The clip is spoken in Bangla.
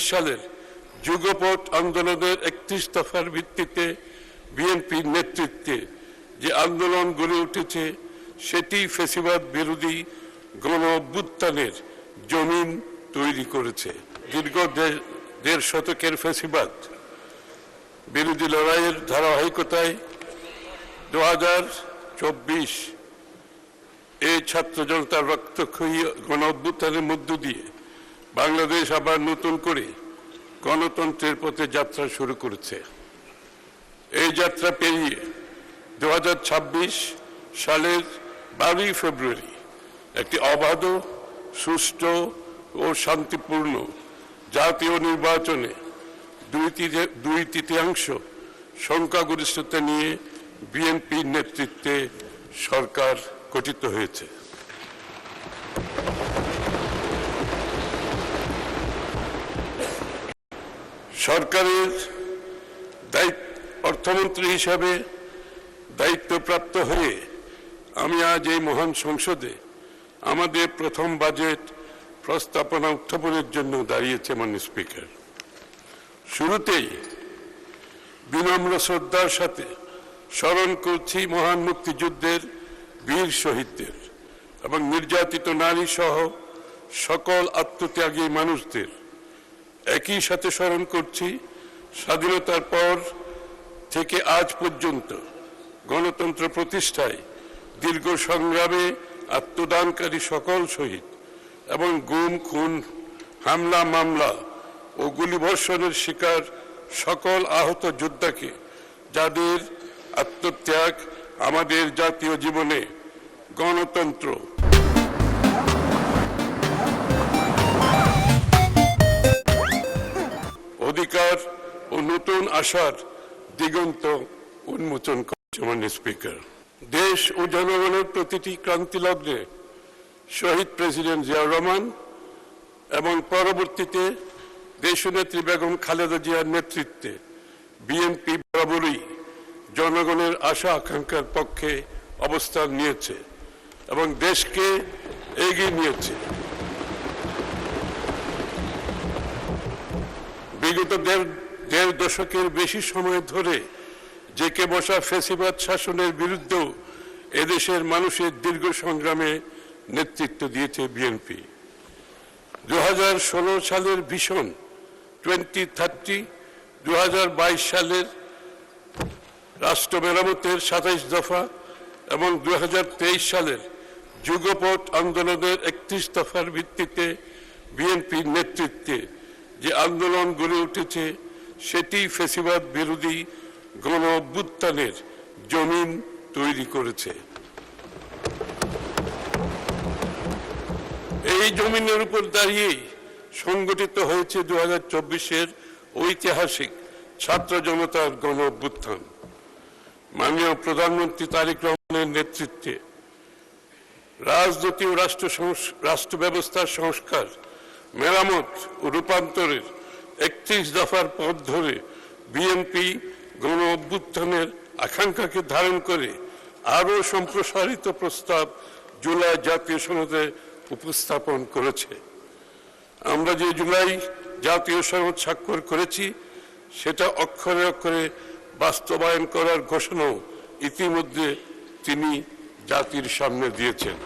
সালের যুগপৎ আন্দোলনের 31 দফার ভিত্তিতে বিএনপির নেতৃত্বে যে আন্দোলন গড়ে উঠেছে সেটি ফ্যাসিবাদ বিরোধী গণ অভ্যুত্থানের জমিন তৈরি করেছে। দীর্ঘ দেড় শতকের ফ্যাসিবাদ বিরোধী লড়াইয়ের ধারাবাহিকতায় 2024 এই ছাত্র জনতার রক্তক্ষয়ী গণ অভ্যুত্থানের মধ্য দিয়ে বাংলাদেশ আবার নতুন করে গণতন্ত্রের পথে যাত্রা শুরু করেছে। এই যাত্রা পেরিয়ে 2026 সালের 12 ফেব্রুয়ারি একটি অবাধ, সুষ্ঠু ও শান্তিপূর্ণ জাতীয় নির্বাচনে দুই তৃতীয়াংশ সংখ্যাগরিষ্ঠতা নিয়ে বিএনপির নেতৃত্বে সরকার গঠিত হয়েছে। সরকারের অর্থমন্ত্রী হিসাবে দায়িত্বপ্রাপ্ত হয়ে আমি আজ এই মহান সংসদে আমাদের প্রথম বাজেট প্রস্তাবনা উত্থাপনের জন্য দাঁড়িয়েছে মাননীয় স্পিকার। শুরুতেই বিনম্র শ্রদ্ধার সাথে স্মরণ করছি মহান মুক্তিযুদ্ধের বীর শহীদদের এবং নির্যাতিত নারী সহ সকল আত্মত্যাগী মানুষদের। একই সাথে স্মরণ করছি স্বাধীনতার পর থেকে আজ পর্যন্ত গণতন্ত্র প্রতিষ্ঠায় দীর্ঘ সংগ্রামে আত্মদানকারী সকল শহীদ এবং গুম, খুন, হামলা, মামলা ও গুলিবর্ষণের শিকার সকল আহত যোদ্ধাকে, যাদের আত্মত্যাগ আমাদের জাতীয় জীবনে গণতন্ত্র অধিকার ও নতুন আশার দিগন্ত উন্মোচন করছে। মাননীয় স্পিকার, দেশ ও জনগণের প্রতিটি ক্রান্তি লগ্নে শহীদ প্রেসিডেন্ট জিয়াউর রহমান এবং পরবর্তীতে দেশনেত্রী বেগম খালেদা জিয়ার নেতৃত্বে বিএনপি বরাবরই জনগণের আশা আকাঙ্ক্ষার পক্ষে অবস্থান নিয়েছে এবং দেশকে এগিয়ে নিয়েছে। বিগত দেড় দশকের বেশি সময় ধরে জেঁকে বসা ফ্যাসিবাদ শাসনের বিরুদ্ধেও এদেশের মানুষের দীর্ঘ সংগ্রামে নেতৃত্ব দিয়েছে বিএনপি। 2016 সালের ভিশন 2030, 2022 সালের রাষ্ট্র মেরামতের 27 দফা এবং 2023 সালের যুগপৎ আন্দোলনের 31 দফার ভিত্তিতে বিএনপির নেতৃত্বে যে আন্দোলন গড়ে উঠেছে সেটি ফ্যাসিবাদ বিরোধী গণ অভ্যুত্থানের জমিন তৈরি করেছে। এই জমিনের উপর দাঁড়িয়েই সংগঠিত হয়েছে 2024-এর ঐতিহাসিক ছাত্র জনতার গণ অভ্যুত্থান। মাননীয় প্রধানমন্ত্রী তারেক রহমানের নেতৃত্বে রাজনীতি ও রাষ্ট্র ব্যবস্থার সংস্কার, মেরামত ও রূপান্তরের 31 দফার পথ ধরে বিএনপি গণ অভ্যুত্থানের আকাঙ্ক্ষাকে ধারণ করে আরও সম্প্রসারিত প্রস্তাব জুলাই জাতীয় সনদে উপস্থাপন করেছে। আমরা যে জুলাই জাতীয় সনদ স্বাক্ষর করেছি সেটা অক্ষরে অক্ষরে বাস্তবায়ন করার ঘোষণাও ইতিমধ্যে তিনি জাতির সামনে দিয়েছেন।